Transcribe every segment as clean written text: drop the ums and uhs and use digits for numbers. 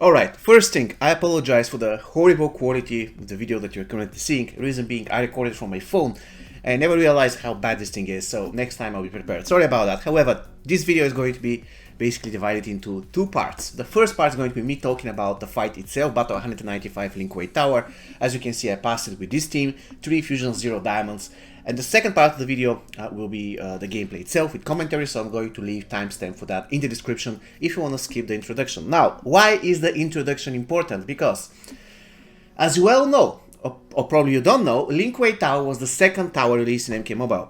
Alright, first thing, I apologize for the horrible quality of the video that you're currently seeing. Reason being, I recorded from my phone and I never realized how bad this thing is, so next time I'll be prepared. Sorry about that. However, this video is going to be basically divided into two parts. The first part is going to be me talking about the fight itself, Battle 195 Lin Kuei Tower. As you can see, I passed it with this team, 3 fusions, 0 diamonds. And the second part of the video will be the gameplay itself with commentary, so I'm going to leave timestamp for that in the description if you want to skip the introduction. Now, why is the introduction important? Because, as you well know, or probably you don't know, Lin Kuei Tower was the second tower released in MK Mobile.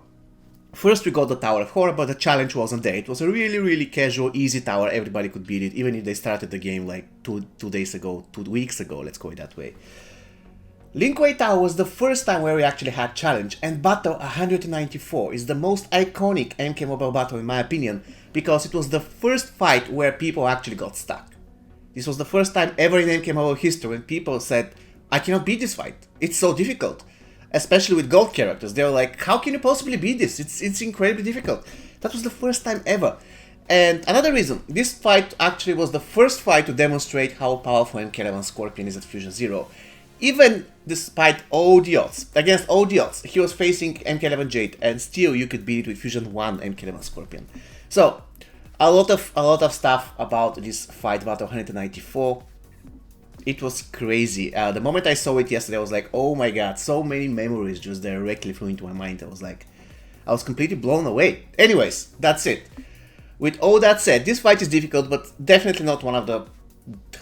First we got the Tower of Horror, but the challenge wasn't there. It was a really casual, easy tower, everybody could beat it, even if they started the game like two weeks ago, let's call it that way. Lin Kuei Tower was the first time where we actually had challenge, and Battle 194 is the most iconic MK Mobile battle in my opinion, because it was the first fight where people actually got stuck. This was the first time ever in MK Mobile history when people said, I cannot beat this fight, it's so difficult. Especially with gold characters, they were like, how can you possibly beat this? It's incredibly difficult. That was the first time ever. And another reason, this fight actually was the first fight to demonstrate how powerful MK11 Scorpion is at Fusion 0. Even despite all the odds, against all the odds, he was facing MK11 Jade and still you could beat it with Fusion 1 MK11 Scorpion. So, a lot of stuff about this fight, Battle 194. It was crazy. The moment I saw it yesterday, I was like, oh my god, so many memories just directly flew into my mind. I was completely blown away. Anyways, that's it. With all that said, this fight is difficult, but definitely not one of the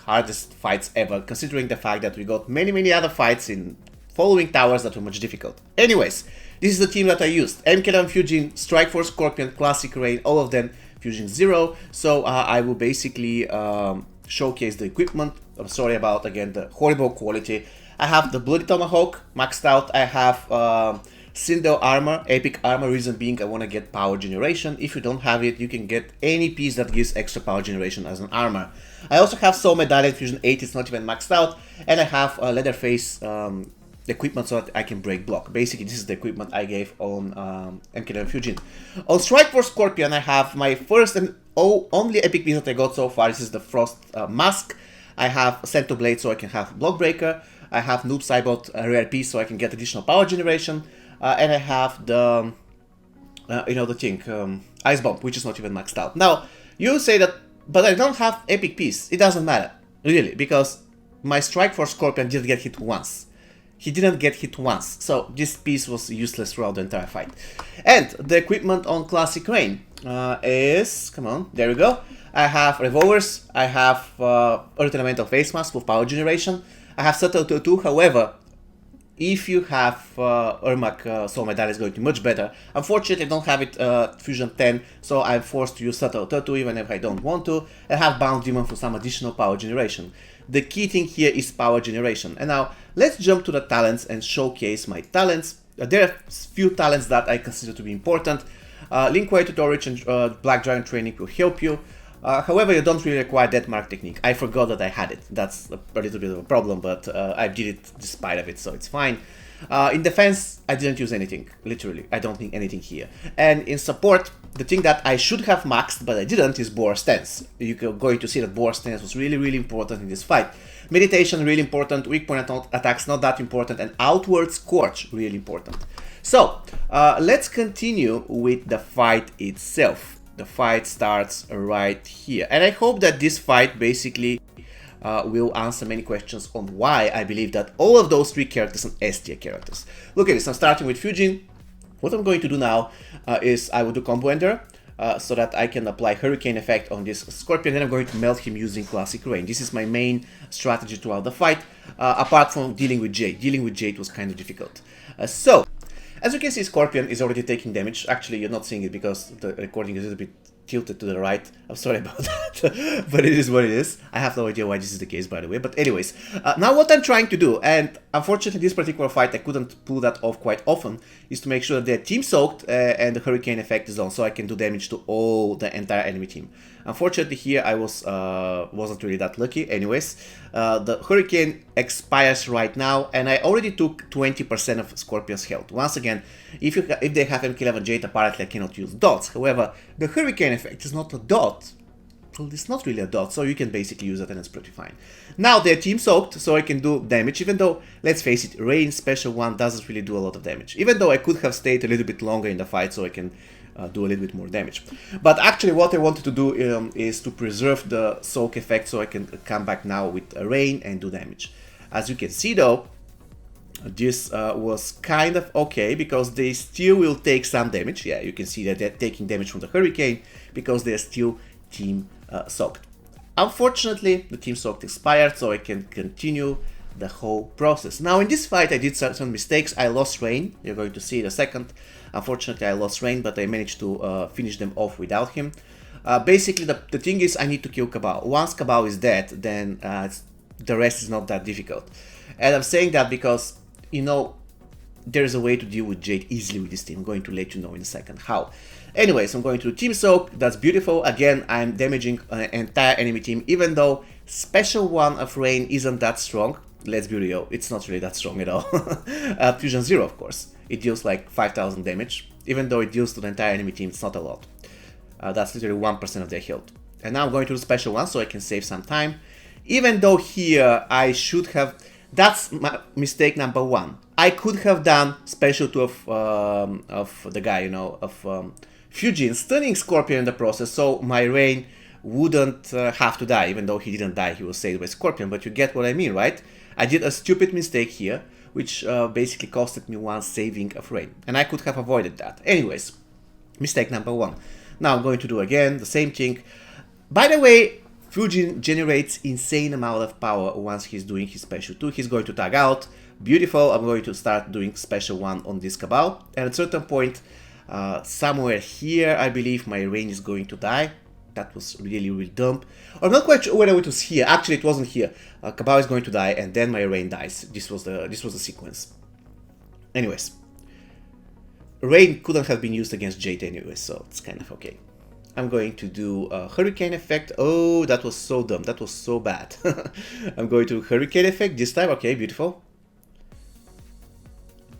hardest fights ever, considering the fact that we got many other fights in following towers that were much difficult. Anyways, this is the team that I used. MK11 Fusion, Strike Force Scorpion, Classic Rain, all of them Fusion 0. So I will basically showcase the equipment. I'm sorry about, again, the horrible quality. I have the Bloody Tomahawk maxed out. I have Sindel Armor, Epic Armor, reason being I want to get power generation. If you don't have it, you can get any piece that gives extra power generation as an armor. I also have Soul Medallion Fusion 8, it's not even maxed out. And I have Leatherface equipment so that I can break block. Basically, this is the equipment I gave on MK11 Fusion. On Strike Force Scorpion, I have my first and only epic piece that I got so far. This is the Frost Mask. I have Cento Blade so I can have Block Breaker. I have Noob Cybot rare piece so I can get additional power generation. And I have the, Ice Bomb, which is not even maxed out. Now, you say that, but I don't have epic piece. It doesn't matter, really, because my Strike Force Scorpion didn't get hit once. He didn't get hit once, so this piece was useless throughout the entire fight. And the equipment on Classic Rain is, come on, there we go. I have revolvers, I have Earth Elemental Face Mask with power generation, I have Subtle Tattoo. However, if you have Ermac Soul Medallion is going to be much better. Unfortunately, I don't have it Fusion 10, so I'm forced to use Subtle Tattoo even if I don't want to. I have Bound Demon for some additional power generation. The key thing here is power generation. And now, let's jump to the talents and showcase my talents. There are few talents that I consider to be important. Lin Kuei Tutorial and Black Dragon Training will help you. However, you don't really require Death Mark Technique. I forgot that I had it. That's a little bit of a problem, but I did it despite of it, so it's fine. In defense, I didn't use anything, literally. I don't think anything here. And in support, the thing that I should have maxed, but I didn't, is Boar Stance. You're going to see that Boar Stance was really important in this fight. Meditation, really important. Weak point attacks, not that important. And Outward Scorch, really important. So, let's continue with the fight itself. The fight starts right here. And I hope that this fight basically will answer many questions on why I believe that all of those 3 characters are S tier characters. Look at this, I'm starting with Fujin. What I'm going to do now is I will do Combo Ender so that I can apply Hurricane effect on this Scorpion, and I'm going to melt him using Classic Rain. This is my main strategy throughout the fight, apart from dealing with Jade. Dealing with Jade was kind of difficult. So, as you can see, Scorpion is already taking damage. Actually, you're not seeing it because the recording is a little bit tilted to the right. I'm sorry about that, but it is what it is. I have no idea why this is the case, by the way. But anyways, now what I'm trying to do, and unfortunately this particular fight I couldn't pull that off quite often, is to make sure that they're team soaked and the Hurricane effect is on, so I can do damage to the entire enemy team. Unfortunately here I wasn't really that lucky. Anyways, the Hurricane expires right now, and I already took 20% of Scorpion's health. Once again, if they have MK11 Jade, apparently I cannot use dots. However, the Hurricane effect is not a dot. well, it's not really a dot, so you can basically use it and it's pretty fine. Now they're team soaked, so I can do damage, even though, let's face it, Rain special 1 doesn't really do a lot of damage. Even though I could have stayed a little bit longer in the fight so I can do a little bit more damage. But actually what I wanted to do is to preserve the soak effect so I can come back now with a Rain and do damage. As you can see though, this was kind of okay because they still will take some damage. Yeah, you can see that they're taking damage from the Hurricane because they're still team soaked. Unfortunately, the team soaked expired, so I can continue the whole process. Now in this fight I did some mistakes. I lost Rain, you're going to see in a second. Unfortunately I lost Rain, but I managed to finish them off without him. Basically the thing is I need to kill Cabal. Once Cabal is dead, then the rest is not that difficult. And I'm saying that because, you know, there's a way to deal with Jade easily with this team. I'm going to let you know in a second how. Anyways, I'm going to Team Soak. That's beautiful. Again, I'm damaging an entire enemy team, even though Special 1 of Rain isn't that strong. Let's be real, it's not really that strong at all. Fusion 0, of course. It deals like 5000 damage. Even though it deals to the entire enemy team, it's not a lot. That's literally 1% of their health. And now I'm going to do Special 1 so I can save some time. Even though here I should have... That's my mistake number 1. I could have done Special 2 of the guy, you know, of Fujin, stunning Scorpion in the process, so my Rain wouldn't have to die. Even though he didn't die, he was saved by Scorpion, but you get what I mean, right? I did a stupid mistake here, which basically costed me 1 saving of Rain, and I could have avoided that. Anyways, mistake number 1. Now I'm going to do again the same thing. By the way, Fujin generates insane amount of power once he's doing his Special 2. He's going to tag out. Beautiful. I'm going to start doing Special 1 on this Cabal. And at a certain point, somewhere here, I believe my Rain is going to die. That was really, really dumb. I'm not quite sure whether it was here. Actually, it wasn't here. Cabal is going to die, and then my Rain dies. This was the sequence. Anyways, Rain couldn't have been used against Jade anyway, so it's kind of okay. I'm going to do a Hurricane effect. Oh, that was so dumb. That was so bad. I'm going to do Hurricane effect this time. Okay, beautiful.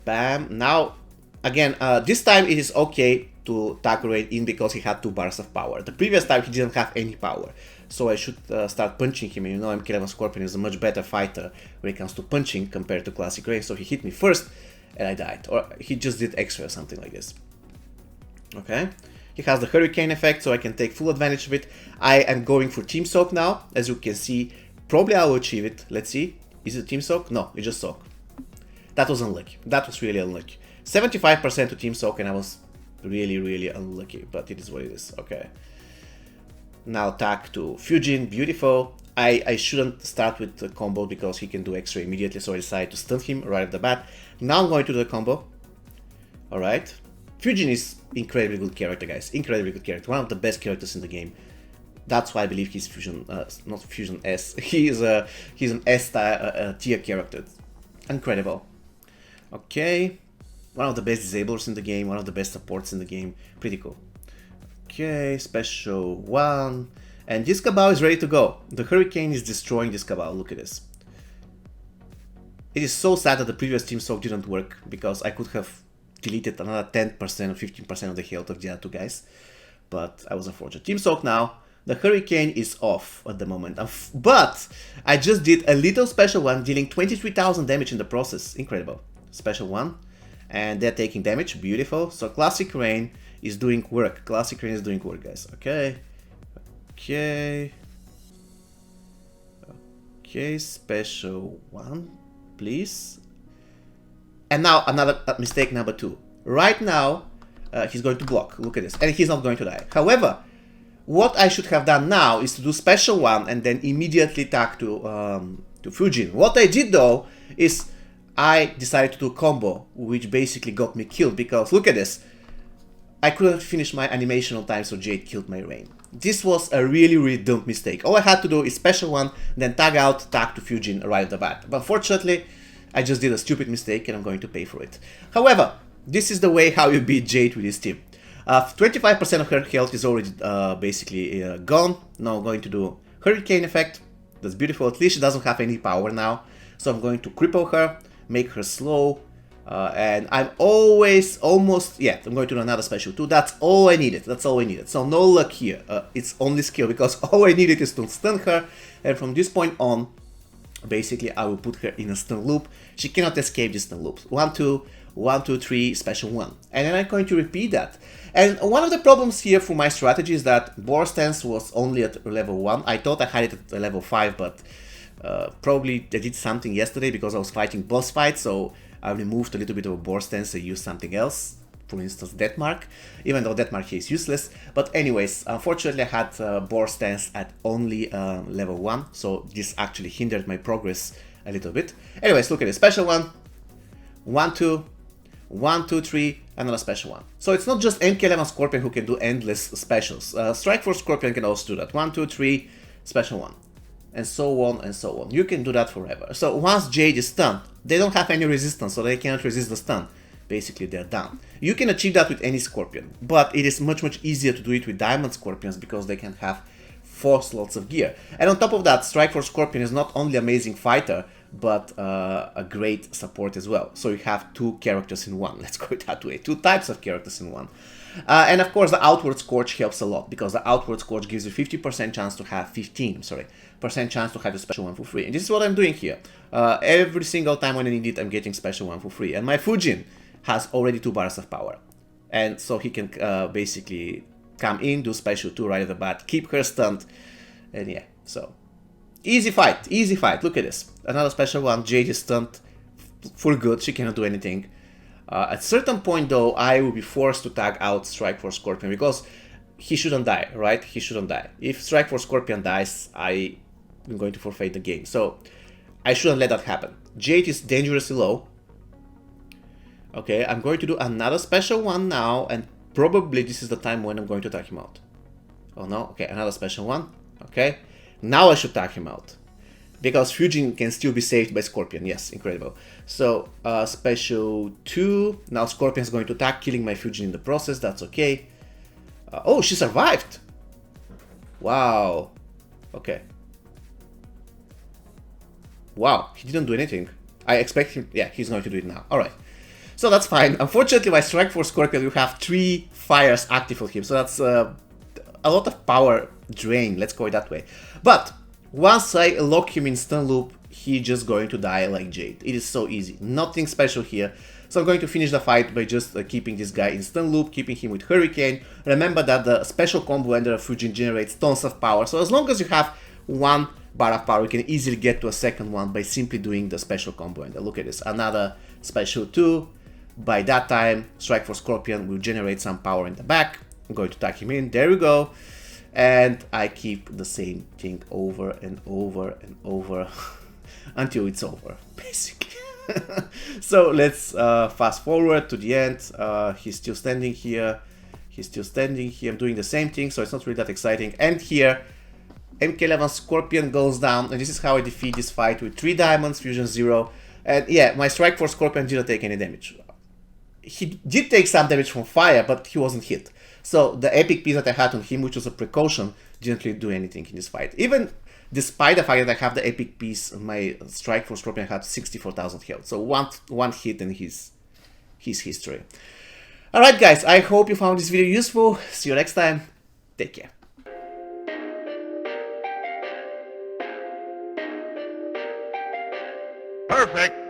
Bam. Now, again, this time it is okay to tag Rain in because he had 2 bars of power. The previous time he didn't have any power. So I should start punching him. And you know, M. Scorpion is a much better fighter when it comes to punching compared to Classic Rain. So he hit me first and I died. Or he just did extra or something like this. Okay. He has the Hurricane effect, so I can take full advantage of it. I am going for Team Soak now. As you can see, probably I will achieve it. Let's see. Is it Team Soak? No, it's just Soak. That was unlucky. That was really unlucky. 75% to Team Soak, and I was really, really unlucky. But it is what it is. Okay. Now tag to Fujin. Beautiful. I shouldn't start with the combo because he can do extra immediately, so I decided to stun him right at the bat. Now I'm going to do the combo. Alright. Fujin is incredibly good character, guys. Incredibly good character. One of the best characters in the game. That's why I believe he's Fusion, not Fusion S. He's an S tier character. Incredible. Okay. One of the best disablers in the game. One of the best supports in the game. Pretty cool. Okay, Special 1. And this Cabal is ready to go. The Hurricane is destroying this Cabal. Look at this. It is so sad that the previous Team Soak didn't work because I could have deleted another 10% or 15% of the health of the other 2 guys, but I was unfortunate. Team Soak now. The Hurricane is off at the moment, but I just did a little Special 1 dealing 23,000 damage in the process. Incredible. Special 1, and they're taking damage. Beautiful. So Classic Rain is doing work. Classic Rain is doing work, guys. Okay. Okay. Okay, Special 1, please. And now another mistake number 2. Right now, he's going to block. Look at this. And he's not going to die. However, what I should have done now is to do Special 1 and then immediately tag to Fujin. What I did though is I decided to do a combo, which basically got me killed because look at this. I couldn't finish my animation on time, so Jade killed my Rain. This was a really, really dumb mistake. All I had to do is Special 1, then tag out, tag to Fujin right at the bat. But unfortunately, I just did a stupid mistake and I'm going to pay for it. However, this is the way how you beat Jade with this team. 25% of her health is already basically gone. Now I'm going to do Hurricane effect. That's beautiful. At least she doesn't have any power now. So I'm going to cripple her, make her slow, And I'm always almost, yeah, I'm going to do another special 2. That's all I needed. That's all I needed. So no luck here. It's only skill, because all I needed is to stun her. And from this point on, basically I will put her in a stun loop. She cannot escape this stun loop. 1, 2, 1, 2, 3, special 1. And then I'm going to repeat that. And one of the problems here for my strategy is that Boar Stance was only at level 1. I thought I had it at level 5, but probably I did something yesterday because I was fighting boss fights, so I removed a little bit of a Boar Stance and used something else. For instance, Death Mark, even though Death Mark here is useless. But anyways, unfortunately I had Boar Stance at only level 1, so this actually hindered my progress a little bit. Anyways, look at it. Special 1, 1, 2, 1, 2, 3, another special 1. So it's not just MK11 Scorpion who can do endless specials. Strike Force Scorpion can also do that. 1, 2, 3, special 1. And so on and so on. You can do that forever. So once Jade is stunned, they don't have any resistance, so they cannot resist the stun. Basically, they're down. You can achieve that with any Scorpion, but it is much easier to do it with Diamond Scorpions because they can have 4 slots of gear. And on top of that, Strike Force Scorpion is not only an amazing fighter, but a great support as well. So you have 2 characters in one. Let's go that way. 2 types of characters in one. And of course, the Outward Scorch helps a lot, because the Outward Scorch gives you 50% chance to have 15% chance to have a special 1 for free. And this is what I'm doing here. Every single time when I need it, I'm getting special 1 for free. And my Fujin has already 2 bars of power. And so he can basically come in, do special 2 right at the bat, keep her stunned. And yeah, so easy fight, easy fight. Look at this. Another special 1. Jade is stunned for good. She cannot do anything. At a certain point, though, I will be forced to tag out Strike Force Scorpion, because he shouldn't die, right? He shouldn't die. If Strike Force Scorpion dies, I'm going to forfeit the game. So I shouldn't let that happen. Jade is dangerously low. Okay, I'm going to do another special 1 now, and probably this is the time when I'm going to tag him out. Oh no, okay, another special 1. Okay, now I should tag him out, because Fujin can still be saved by Scorpion. Yes, incredible. So, special 2. Now Scorpion's going to tag, killing my Fujin in the process. That's okay. Oh, she survived! Wow. Okay. Wow, he didn't do anything. I expect him... Yeah, he's going to do it now. Alright. So that's fine. Unfortunately, my Strike Force Scorpion will have 3 fires active for him. So that's a lot of power drain, let's go it that way. But once I lock him in stun loop, he's just going to die like Jade. It is so easy. Nothing special here. So I'm going to finish the fight by just keeping this guy in stun loop, keeping him with Hurricane. Remember that the special combo Ender Fujin generates tons of power. So as long as you have 1 bar of power, you can easily get to a second one by simply doing the special combo Ender. Look at this. Another special 2. By that time, Strike Force Scorpion will generate some power in the back. I'm going to tag him in. There we go. And I keep the same thing over and over and over until it's over, basically. So let's fast forward to the end. He's still standing here. He's still standing here. I'm doing the same thing, so it's not really that exciting. And here, MK11 Scorpion goes down. And this is how I defeat this fight with 3 diamonds, fusion 0. And yeah, my Strike Force Scorpion didn't take any damage. He did take some damage from fire, but he wasn't hit. So the epic piece that I had on him, which was a precaution, didn't really do anything in this fight. Even despite the fact that I have the epic piece, my Strike Force Scorpion had 64,000 health. So one hit and his history. Alright guys, I hope you found this video useful. See you next time. Take care. Perfect.